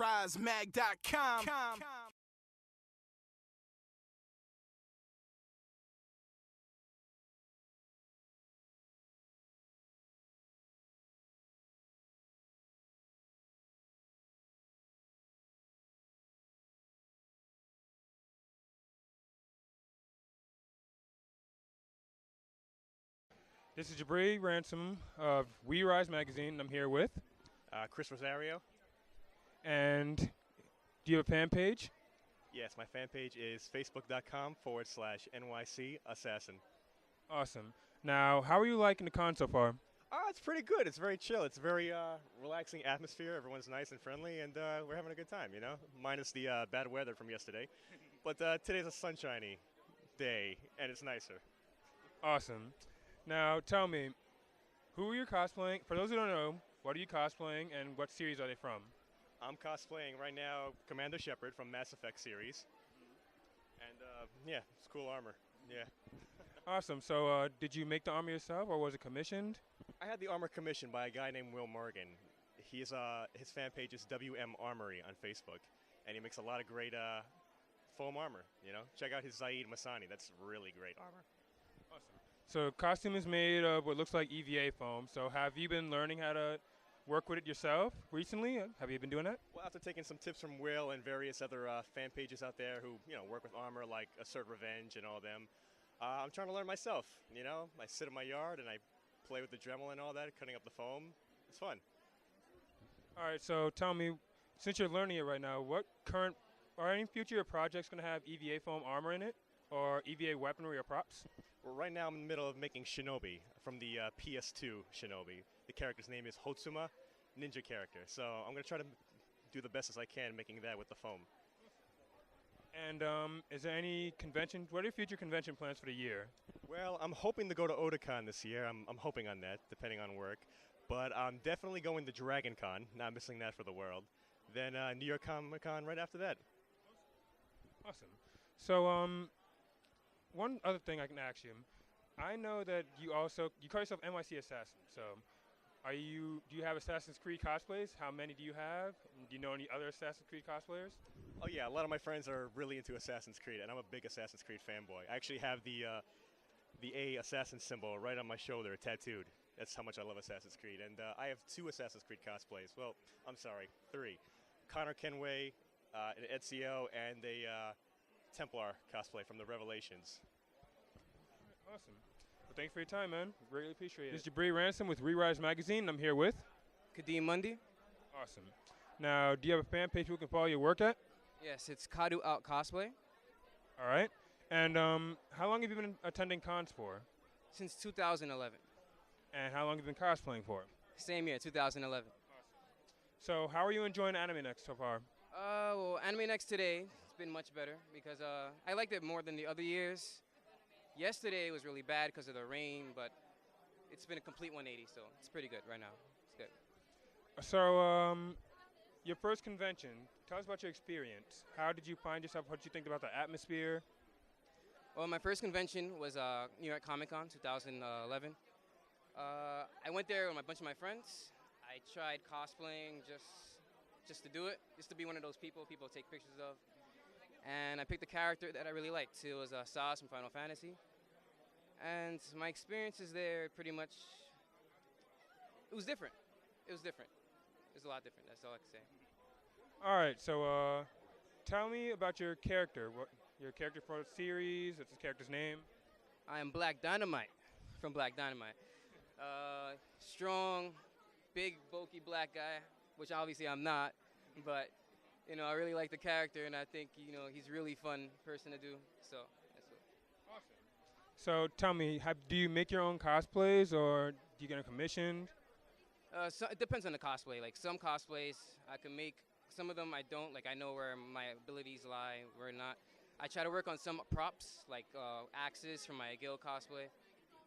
RiseMag.com. This is Jabri Ransom of Rerise Magazine. I'm here with. Chris Rosario. And do you have a fan page? Yes, my fan page is facebook.com/NYC Assassin. Awesome. Now, how are you liking the con so far? It's pretty good. It's very chill. It's a very relaxing atmosphere. Everyone's nice and friendly, and we're having a good time, you know, minus the bad weather from yesterday. But today's a sunshiny day, and it's nicer. Awesome. Now, tell me, who are you cosplaying? For those who don't know, what are you cosplaying, and what series are they from? I'm cosplaying right now Commander Shepard from Mass Effect series. And, yeah, it's cool armor. Yeah. Awesome. So, did you make the armor yourself, or was it commissioned? I had the armor commissioned by a guy named Will Morgan. His fan page is WM Armory on Facebook, and he makes a lot of great foam armor, you know? Check out his Zaid Masani. That's really great armor. Awesome. So costume is made of what looks like EVA foam. So have you been learning how to work with it yourself recently? Have you been doing that? Well, after taking some tips from Will and various other fan pages out there who, you know, work with armor like Assert Revenge and all of them, I'm trying to learn myself, you know? I sit in my yard and I play with the Dremel and all that, cutting up the foam. It's fun. All right, so tell me, since you're learning it right now, what current, are any future projects going to have EVA foam armor in it? Or EVA weaponry or props? Well, right now I'm in the middle of making Shinobi from the PS2 Shinobi. The character's name is Hotsuma, ninja character. So I'm going to try to do the best as I can making that with the foam. And is there any convention, what are your future convention plans for the year? Well, I'm hoping to go to Otakon this year. I'm hoping on that, depending on work. But I'm definitely going to Dragon Con, not missing that for the world. Then New York Comic Con right after that. Awesome. So, one other thing I can ask you, I know that you call yourself NYC Assassin. So, do you have Assassin's Creed cosplays? How many do you have? Do you know any other Assassin's Creed cosplayers? Oh yeah, a lot of my friends are really into Assassin's Creed, and I'm a big Assassin's Creed fanboy. I actually have the A Assassin symbol right on my shoulder, tattooed. That's how much I love Assassin's Creed. And I have 2 Assassin's Creed cosplays. Well, I'm sorry, 3. Connor Kenway, an Ezio, and a Templar cosplay from the Revelations. Awesome. Well, thanks for your time, man. Greatly appreciate it. This is Jabri Ransom with Rerise Magazine. I'm here with Kadeem Mundy. Awesome. Now, do you have a fan page we can follow your work at? Yes, it's Kadu Out Cosplay. All right. And how long have you been attending cons for? Since 2011. And how long have you been cosplaying for? Same year, 2011. Awesome. So how are you enjoying Anime Next so far? Well, Anime Next today, it's been much better because I liked it more than the other years. Yesterday was really bad because of the rain, but it's been a complete 180, so it's pretty good right now. It's good. So your first convention, tell us about your experience. How did you find yourself? What did you think about the atmosphere? Well, my first convention was New York Comic Con 2011. I went there with a bunch of my friends. I tried cosplaying just to do it, just to be one of those people take pictures of. And I picked a character that I really liked. It was Saz from Final Fantasy. And my experiences there pretty much, it was different. It was different. It was a lot different, that's all I can say. All right, so tell me about your character. What your character for the series, what's the character's name? I am Black Dynamite from Black Dynamite. Strong, big, bulky black guy, which obviously I'm not, but you know, I really like the character, and I think, you know, he's a really fun person to do, so that's it. Awesome. So tell me, do you make your own cosplays, or do you get them commissioned? So it depends on the cosplay. Like, some cosplays I can make, some of them I don't. Like, I know where my abilities lie, where not. I try to work on some props, like axes from my Gil cosplay.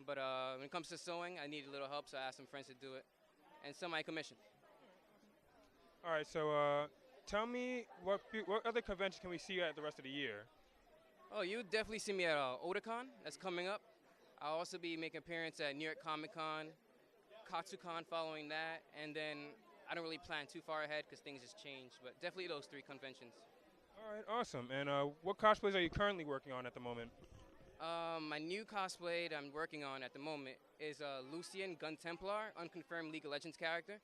But when it comes to sewing, I need a little help, so I asked some friends to do it. And some I commission. All right, so tell me, what other conventions can we see you at the rest of the year? Oh, you definitely see me at Otakon. That's coming up. I'll also be making appearance at New York Comic Con, Katsucon following that, and then I don't really plan too far ahead because things just change. But definitely those 3 conventions. All right, awesome. And what cosplays are you currently working on at the moment? My new cosplay that I'm working on at the moment is Lucian Gun Templar, unconfirmed League of Legends character.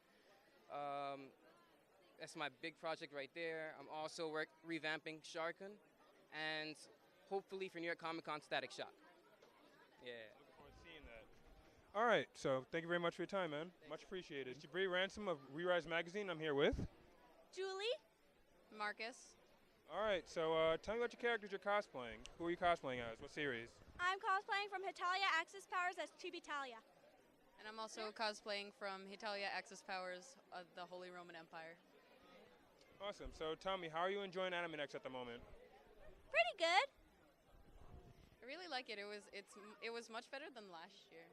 That's my big project right there. I'm also revamping Sharkun, and hopefully for New York Comic Con, Static Shock. Yeah. Looking forward to seeing that. All right, so thank you very much for your time, man. Much appreciated. Jabri Ransom of Rerise Magazine, I'm here with. Julie. Marcus. All right, so tell me about your characters you're cosplaying. Who are you cosplaying as? What series? I'm cosplaying from Hitalia Axis Powers as Tibitalia. And I'm also cosplaying from Hitalia Axis Powers of the Holy Roman Empire. Awesome. So tell me, how are you enjoying Anime Next at the moment? Pretty good. I really like it. It was much better than last year.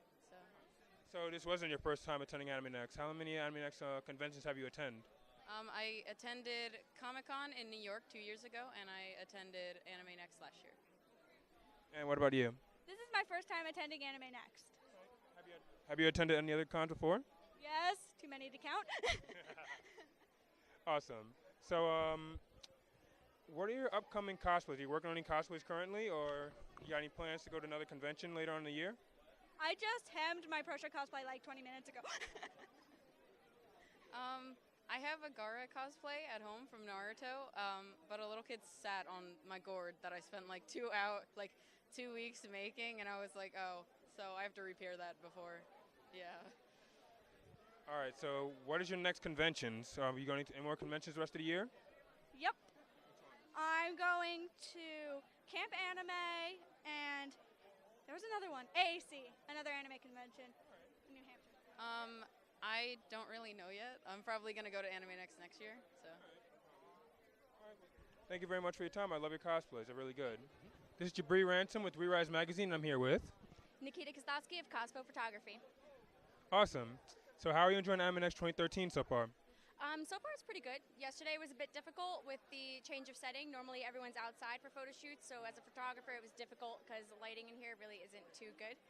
So this wasn't your first time attending Anime Next. How many Anime Next conventions have you attended? I attended Comic-Con in New York 2 years ago, and I attended Anime Next last year. And what about you? This is my first time attending Anime Next. Have you attended any other cons before? Yes, too many to count. Awesome. So, what are your upcoming cosplays? Are you working on any cosplays currently, or you got any plans to go to another convention later on in the year? I just hemmed my Pro Show cosplay like 20 minutes ago. I have a Gaara cosplay at home from Naruto, but a little kid sat on my gourd that I spent like 2 weeks making, and I was like, oh, so I have to repair that before. Yeah. All right, so what is your next conventions? Are you going to any more conventions the rest of the year? Yep. I'm going to Camp Anime, and there was another one, AAC, another anime convention in New Hampshire. I don't really know yet. I'm probably going to go to Anime Next year. So. Thank you very much for your time. I love your cosplays. They're really good. This is Jabri Ransom with Rerise Magazine. I'm here with Nikita Kostovsky of Cozpho Photography. Awesome. So how are you enjoying Anime Next 2013 so far? So far it's pretty good. Yesterday was a bit difficult with the change of setting. Normally everyone's outside for photo shoots, so as a photographer it was difficult because the lighting in here really isn't too good.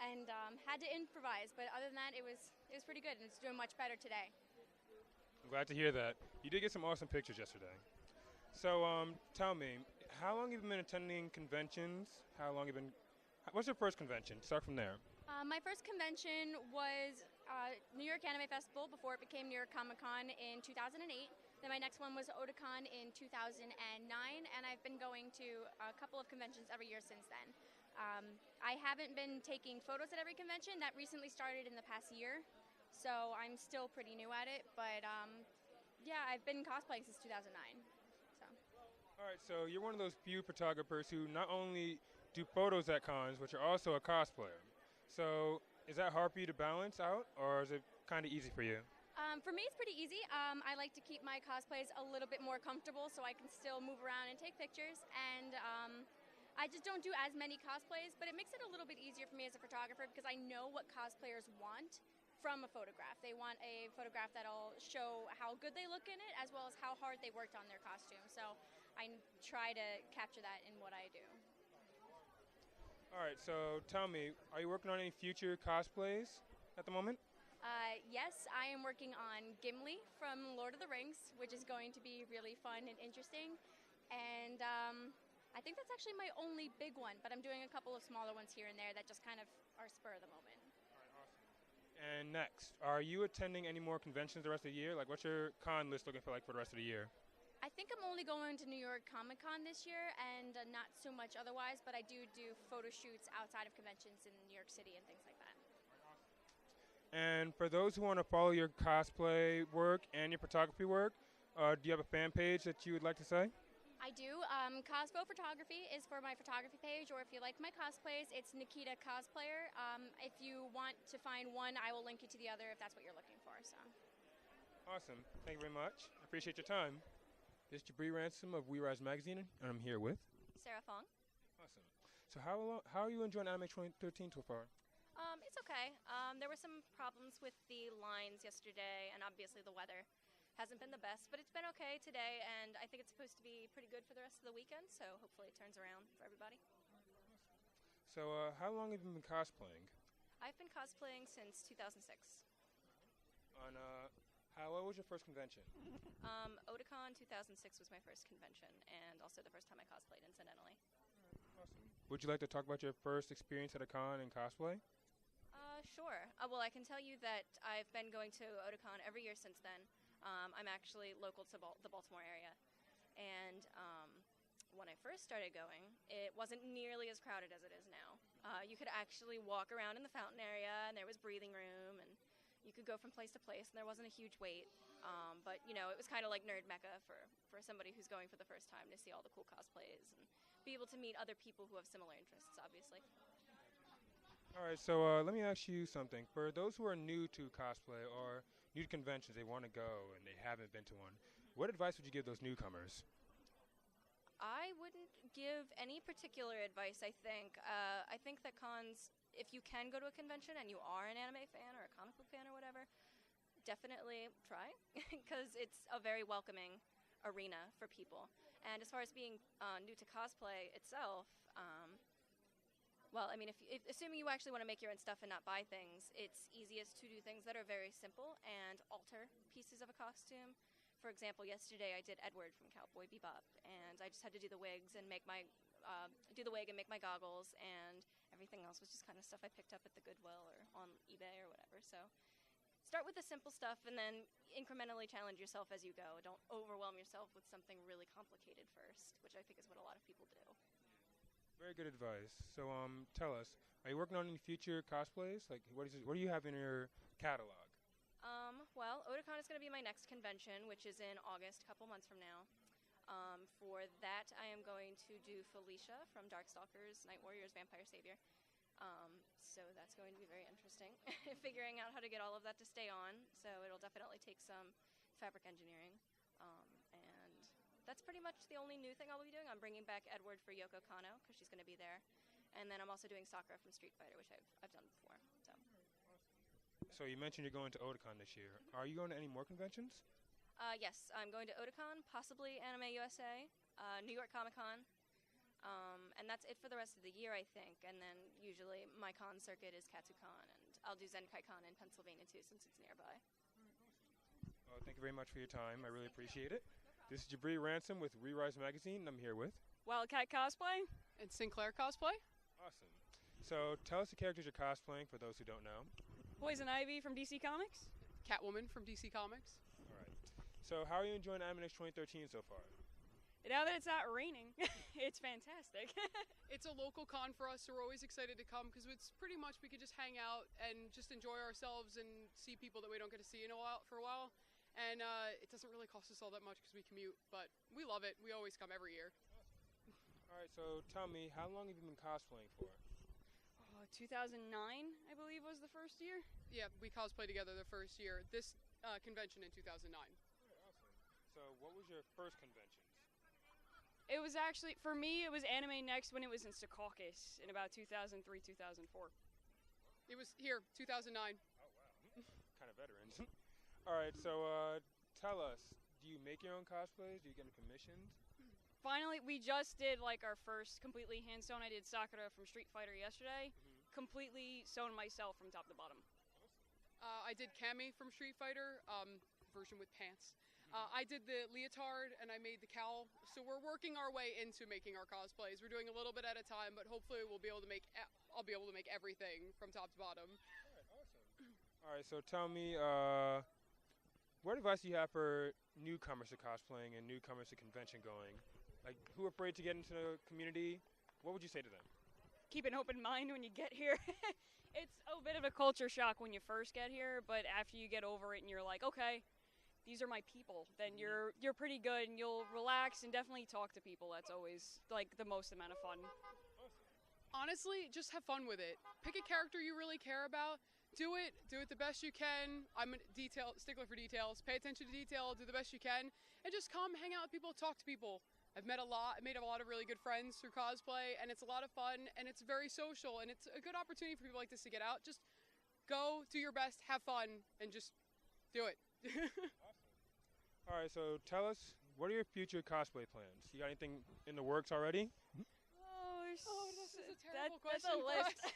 And had to improvise, but other than that it was pretty good, and it's doing much better today. I'm glad to hear that. You did get some awesome pictures yesterday. So tell me, how long have you been attending conventions? What's your first convention? Start from there. My first convention was New York Anime Festival before it became New York Comic Con in 2008. Then my next one was Otakon in 2009, and I've been going to a couple of conventions every year since then. I haven't been taking photos at every convention. That recently started in the past year, so I'm still pretty new at it. But yeah, I've been cosplaying since 2009. So. All right, so you're one of those few photographers who not only do photos at cons, but you're also a cosplayer. So is that hard for you to balance out, or is it kind of easy for you? For me, it's pretty easy. I like to keep my cosplays a little bit more comfortable so I can still move around and take pictures. And I just don't do as many cosplays, but it makes it a little bit easier for me as a photographer because I know what cosplayers want from a photograph. They want a photograph that'll show how good they look in it as well as how hard they worked on their costume. So I try to capture that in what I do. All right, so tell me, are you working on any future cosplays at the moment? Yes, I am working on Gimli from Lord of the Rings, which is going to be really fun and interesting. And I think that's actually my only big one, but I'm doing a couple of smaller ones here and there that just kind of are spur of the moment. All right, awesome. And next, are you attending any more conventions the rest of the year? Like, what's your con list looking for the rest of the year? I think I'm only going to New York Comic Con this year and not so much otherwise, but I do photo shoots outside of conventions in New York City and things like that. And for those who want to follow your cosplay work and your photography work, do you have a fan page that you would like to say? I do. Cospho Photography is for my photography page, or if you like my cosplays, it's Nikita Cosplayer. If you want to find one, I will link you to the other if that's what you're looking for. So. Awesome. Thank you very much. I appreciate your time. This is Jabri Ransom of Rerise Magazine, and I'm here with Sarah Fong. Awesome. So how are you enjoying Anime 2013 so far? It's okay. There were some problems with the lines yesterday, and obviously the weather hasn't been the best, but it's been okay today, and I think it's supposed to be pretty good for the rest of the weekend, so hopefully it turns around for everybody. So how long have you been cosplaying? I've been cosplaying since 2006. What was your first convention? Otakon 2006 was my first convention, and also the first time I cosplayed, incidentally. Awesome. Would you like to talk about your first experience at a con in cosplay? Sure. Well, I can tell you that I've been going to Otakon every year since then. I'm actually local to the Baltimore area. And when I first started going, it wasn't nearly as crowded as it is now. You could actually walk around in the fountain area, and there was breathing room, and you could go from place to place, and there wasn't a huge wait. But, you know, it was kind of like nerd mecca for somebody who's going for the first time to see all the cool cosplays and be able to meet other people who have similar interests, obviously. All right, so let me ask you something. For those who are new to cosplay or new to conventions, they want to go and they haven't been to one, what advice would you give those newcomers? I wouldn't give any particular advice, I think. I think that cons, if you can go to a convention and you are an anime fan or a comic book fan or whatever, definitely try, because it's a very welcoming arena for people. And as far as being new to cosplay itself, well, I mean, assuming you actually want to make your own stuff and not buy things, it's easiest to do things that are very simple and alter pieces of a costume. For example, yesterday I did Edward from Cowboy Bebop, and I just had to do the wigs and make my goggles, and everything else was just kind of stuff I picked up at the Goodwill or on eBay or whatever. So start with the simple stuff and then incrementally challenge yourself as you go. Don't overwhelm yourself with something really complicated first, which I think is what a lot of people do. Very good advice. So tell us, are you working on any future cosplays? Like, what do you have in your catalog? Well, Otakon is going to be my next convention, which is in August, a couple months from now. For that, I am going to do Felicia from Darkstalkers, Night Warriors, Vampire Savior. So that's going to be very interesting, figuring out how to get all of that to stay on. So it'll definitely take some fabric engineering. And that's pretty much the only new thing I'll be doing. I'm bringing back Edward for Yoko Kanno, because she's going to be there. And then I'm also doing Sakura from Street Fighter, which I've done before. So you mentioned you're going to Otakon this year. Are you going to any more conventions? Yes, I'm going to Otakon, possibly Anime USA, New York Comic Con, and that's it for the rest of the year, I think. And then usually my con circuit is KatsuCon, and I'll do Zenkai Con in Pennsylvania too, since it's nearby. Well, thank you very much for your time. I really appreciate it. This is Jabri Ransom with Rerise Magazine, and I'm here with Wildcat Cosplay and Sinclair Cosplay. Awesome. So tell us the characters you're cosplaying for those who don't know. Poison Ivy from DC Comics. Catwoman from DC Comics. All right. So how are you enjoying Animex 2013 so far? Now that it's not raining, it's fantastic. It's a local con for us, so we're always excited to come because it's pretty much we could just hang out and just enjoy ourselves and see people that we don't get to see for a while. And it doesn't really cost us all that much because we commute, but we love it. We always come every year. All right, so tell me, how long have you been cosplaying for? 2009, I believe, was the first year. Yeah, we cosplayed together the first year. This convention in 2009. All right, awesome. So what was your first convention? It was actually, for me, it was Anime Next when it was in Secaucus in about 2003, 2004. It was here, 2009. Oh, wow. Kind of veterans. All right, so tell us, do you make your own cosplays? Do you get them commissioned? Finally, we just did like our first completely hand sewn. I did Sakura from Street Fighter yesterday, completely sewn myself from top to bottom. I did Cammy from Street Fighter, version with pants. I did the leotard and I made the cowl. So we're working our way into making our cosplays. We're doing a little bit at a time, but hopefully we'll be able to make. I'll be able to make everything from top to bottom. All right, awesome. All right, so tell me, what advice do you have for newcomers to cosplaying and newcomers to convention going? Like, who are afraid to get into the community? What would you say to them? Keep an open mind when you get here. It's a bit of a culture shock when you first get here, but after you get over it and you're like, okay, these are my people, then you're pretty good and you'll relax and definitely talk to people. That's always like the most amount of fun. Honestly, just have fun with it. Pick a character you really care about. Do it the best you can. I'm a stickler for details. Pay attention to detail, do the best you can, and just come hang out with people, talk to people. I've made a lot of really good friends through cosplay, and it's a lot of fun, and it's very social, and it's a good opportunity for people like this to get out. Just go, do your best, have fun, and just do it. Awesome. All right, so tell us, what are your future cosplay plans? You got anything in the works already? Oh, this is a terrible question. That's a list.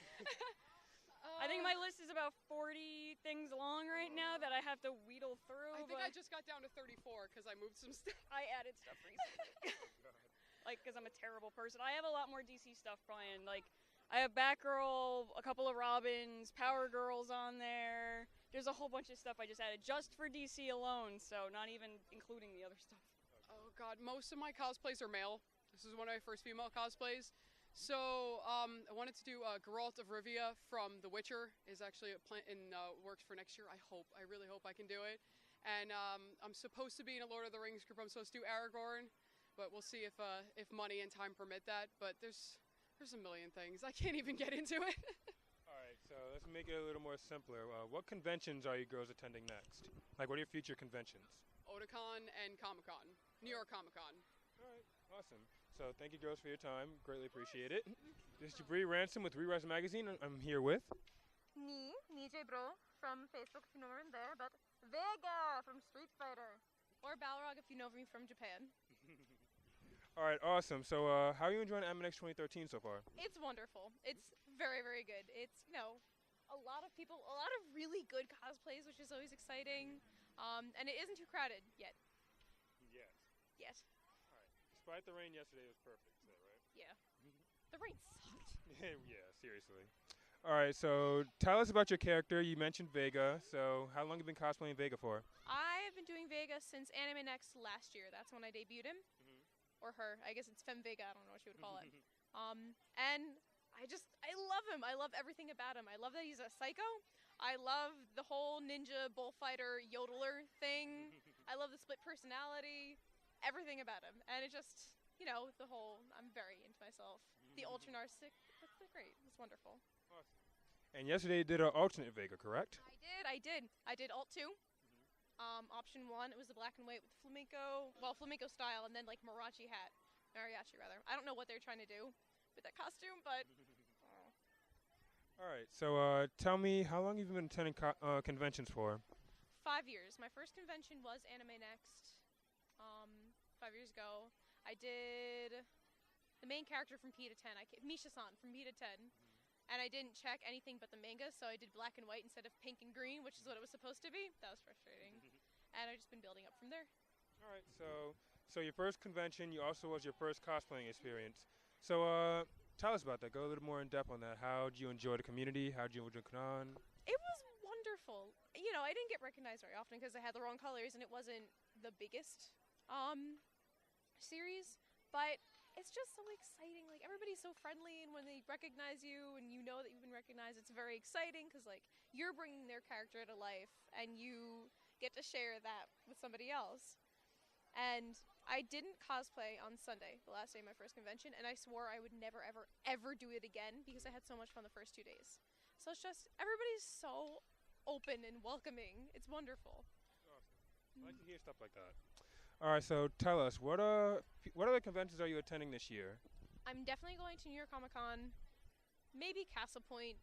I think my list is about 40 things long right now that I have to wheedle through. I think I just got down to 34 because I moved some stuff. I added stuff recently. Like, because I'm a terrible person. I have a lot more DC stuff planned. Like, I have Batgirl, a couple of Robins, Power Girls on there. There's a whole bunch of stuff I just added just for DC alone, so not even including the other stuff. Oh God, most of my cosplays are male. This is one of my first female cosplays. So I wanted to do Geralt of Rivia from The Witcher. Is actually in works for next year. I really hope I can do it. And I'm supposed to be in a Lord of the Rings group. I'm supposed to do Aragorn, but we'll see if money and time permit that. But there's a million things. I can't even get into it. All right, so let's make it a little more simpler. What conventions are you girls attending next? Like, what are your future conventions? Otakon and Comic-Con. New York Comic-Con. All right, awesome. So thank you girls for your time. Greatly appreciate it. This is Jabri Ransom with Rerise Magazine. I'm here with... Me, Nijay Bro from Facebook if you know me there, but Vega from Street Fighter. Or Balrog if you know me from Japan. All right, awesome. So how are you enjoying AMNX 2013 so far? It's wonderful. It's very, very good. It's, you know, a lot of people, a lot of really good cosplays, which is always exciting. And it isn't too crowded yet. Yes. Yet. All right. Despite the rain yesterday, it was perfect, is that right? Yeah. The rain sucked. Yeah, seriously. All right, so tell us about your character. You mentioned Vega. So how long have you been cosplaying Vega for? I've been doing Vega since Anime Next last year. That's when I debuted him. Or her. I guess it's Femme Vega. I don't know what you would call it. And I love him. I love everything about him. I love that he's a psycho. I love the whole ninja bullfighter yodeler thing. I love the split personality. Everything about him. And it just, you know, the whole, I'm very into myself. The ultra narcissistic, that's great. It's wonderful. Awesome. And yesterday you did an alternate Vega, correct? I did Alt 2. Option 1, it was the black and white with flamenco style, and then like mariachi rather. I don't know what they're trying to do with that costume, but... All right, so tell me, how long have you been attending conventions for? 5 years. My first convention was Anime Next 5 years ago. I did the main character from P to 10, Misha-san from P to 10. And I didn't check anything but the manga, so I did black and white instead of pink and green, which is what it was supposed to be. That was frustrating. And I've just been building up from there. All right, so your first convention, you also was your first cosplaying experience. So tell us about that. Go a little more in depth on that. How did you enjoy the community? How did you enjoy Con? It was wonderful. You know, I didn't get recognized very often because I had the wrong colors and it wasn't the biggest series, but it's just so exciting. Like, everybody's so friendly, and when they recognize you and you know that you've been recognized, it's very exciting because, like, you're bringing their character to life and you get to share that with somebody else. And I didn't cosplay on Sunday, the last day of my first convention, and I swore I would never, ever, ever do it again because I had so much fun the first 2 days. So it's just, everybody's so open and welcoming. It's wonderful. Awesome. I like to hear stuff like that. All right, so tell us, what other conventions are you attending this year? I'm definitely going to New York Comic Con, maybe Castle Point.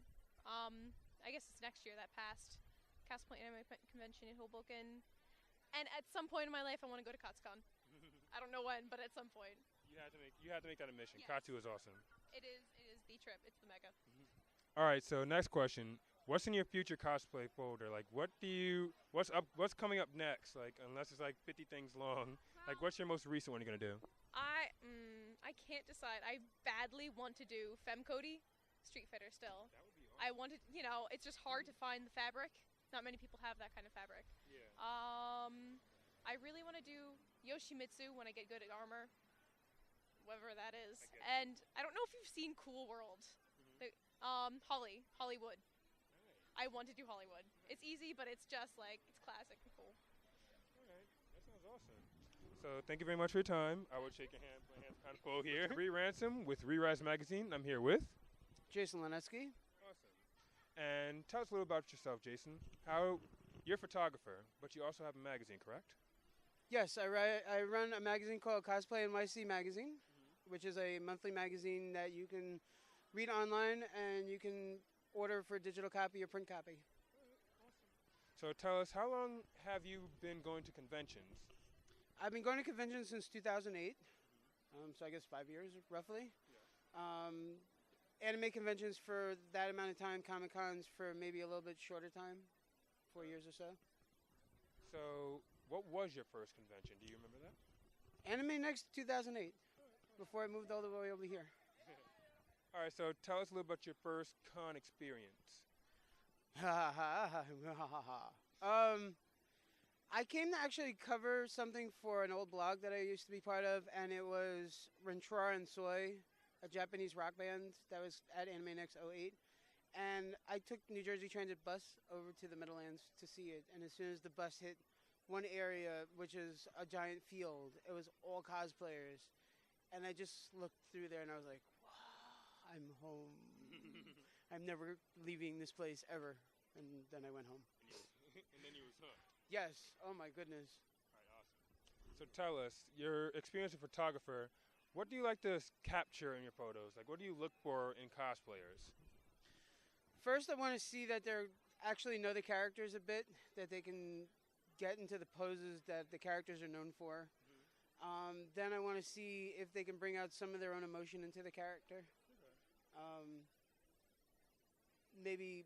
I guess it's next year that passed. Castle Point Anime Convention in Hoboken. And at some point in my life, I want to go to CotsCon. I don't know when, but at some point. You have to make that a mission. Yes. Katu is awesome. It is the trip. It's the mega. All right, so next question. What's in your future cosplay folder? Like, what's coming up next? Like, unless it's like 50 things long, like, what's your most recent one you're gonna do? I can't decide. I badly want to do Femme Cody, Street Fighter still. That would be awesome. I wanted, you know, it's just hard to find the fabric. Not many people have that kind of fabric. Yeah. I really want to do Yoshimitsu when I get good at armor, whatever that is. And I don't know if you've seen Cool World. Hollywood. I want to do Hollywood. It's easy, but it's just like, it's classic and cool. All right, that sounds awesome. So thank you very much for your time. I would shake your hand, my hand's kind of full here. Bree Ransom with Rerise Magazine. I'm here with Jason Linetsky. Awesome. And tell us a little about yourself, Jason. You're a photographer, but you also have a magazine, correct? Yes, I run a magazine called Cosplay NYC Magazine, which is a monthly magazine that you can read online and you can order for digital copy or print copy. Awesome. So tell us, how long have you been going to conventions? I've been going to conventions since 2008, so I guess 5 years roughly. Yeah. anime conventions for that amount of time, Comic-Cons for maybe a little bit shorter time, 4 years or so. So, what was your first convention? Do you remember that? Anime Next 2008, before I moved all the way over here. All right, so tell us a little about your first con experience. I came to actually cover something for an old blog that I used to be part of, and it was Rentroir and Soy, a Japanese rock band that was at Anime Next 08. And I took New Jersey Transit bus over to the Meadowlands to see it, and as soon as the bus hit one area, which is a giant field, it was all cosplayers. And I just looked through there and I was like, wow, I'm home. I'm never leaving this place ever. And then I went home. And then you was hooked. Yes. Oh my goodness. All right, awesome. So tell us, your experience as a photographer, what do you like to capture in your photos? Like, what do you look for in cosplayers? First, I want to see that they actually know the characters a bit, that they can get into the poses that the characters are known for. Then I want to see if they can bring out some of their own emotion into the character. Maybe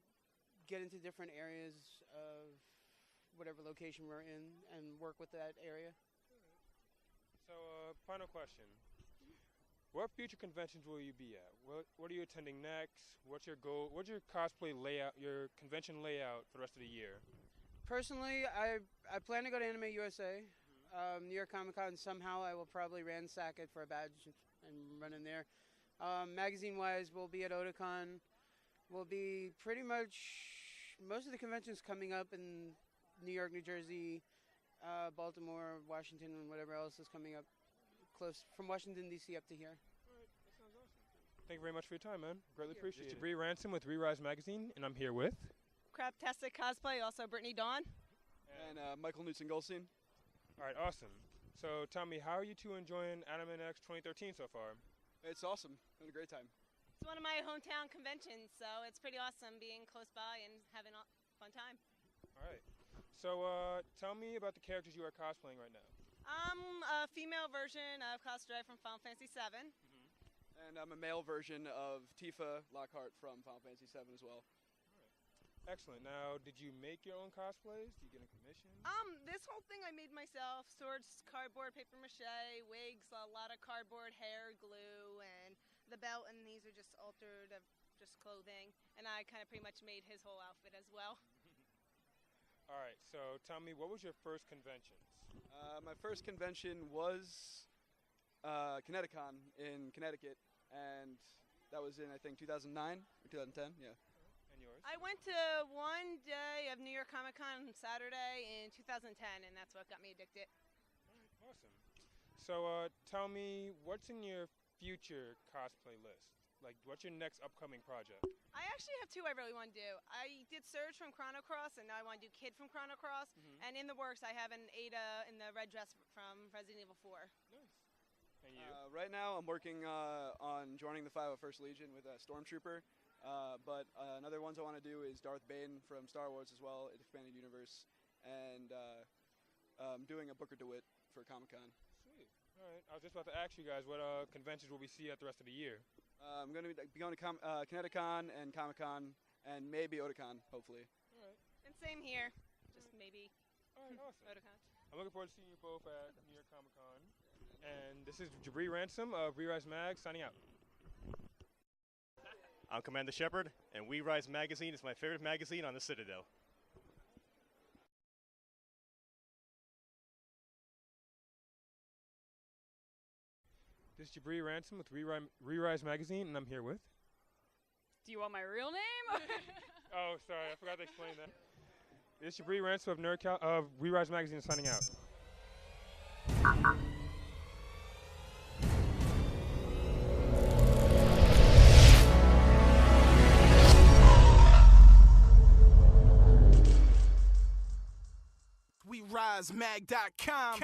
get into different areas of whatever location we're in and work with that area. So, final question. What future conventions will you be at? What are you attending next? What's your goal? What's your cosplay layout, your convention layout for the rest of the year? Personally, I plan to go to Anime USA. New York Comic Con, somehow I will probably ransack it for a badge and run in there. Magazine-wise, we'll be at Otakon. We'll be pretty much most of the conventions coming up in New York, New Jersey, Baltimore, Washington, and whatever else is coming up close from Washington, D.C. up to here. All right, that sounds awesome. Thank you very much for your time, man. Greatly appreciate it. This is Jabri Ransom with Rerise Magazine, and I'm here with Craptastic Cosplay, also Brittany Dawn. And Michael Newton-Goldstein. All right, awesome. So tell me, how are you two enjoying Anime Next 2013 so far? It's awesome. Having a great time. It's one of my hometown conventions, so it's pretty awesome being close by and having a fun time. All right. So tell me about the characters you are cosplaying right now. I'm a female version of Cosplay from Final Fantasy VII. And I'm a male version of Tifa Lockhart from Final Fantasy VII as well. Excellent. Now, did you make your own cosplays? Did you get a commission? This whole thing I made myself. Swords, cardboard, paper mache, wigs, a lot of cardboard, hair, glue, and the belt, and these are just altered of just clothing. And I kind of pretty much made his whole outfit as well. All right, so tell me, what was your first convention? My first convention was Kineticon in Connecticut, and that was in, I think, 2009 or 2010, yeah. And yours? I went to one day of New York Comic Con Saturday in 2010, and that's what got me addicted. All right, awesome. So tell me, what's in your future cosplay list? Like, what's your next upcoming project? I actually have two I really want to do. I did Surge from Chrono Cross, and now I want to do Kid from Chrono Cross. And in the works, I have an Ada in the red dress from Resident Evil 4. Nice. And you? Right now, I'm working on joining the 501st Legion with a Stormtrooper. But another ones I want to do is Darth Bane from Star Wars as well, Expanded Universe, and doing a Booker DeWitt for Comic-Con. Sweet. All right. I was just about to ask you guys, what conventions will we see at the rest of the year? I'm going to be going to Kineticon and Comic-Con and maybe Otakon, hopefully. All right. And same here, just maybe All right, awesome. Otakon. I'm looking forward to seeing you both at New York Comic Con. And this is Jabri Ransom of Rerise Mag signing out. I'm Commander Shepard, and Rerise Magazine is my favorite magazine on the Citadel. This is Jabri Ransom with Rerise Magazine, and I'm here with... Do you want my real name? Oh, sorry, I forgot to explain that. This is Jabri Ransom of Rerise Magazine signing out. WeRiseMag.com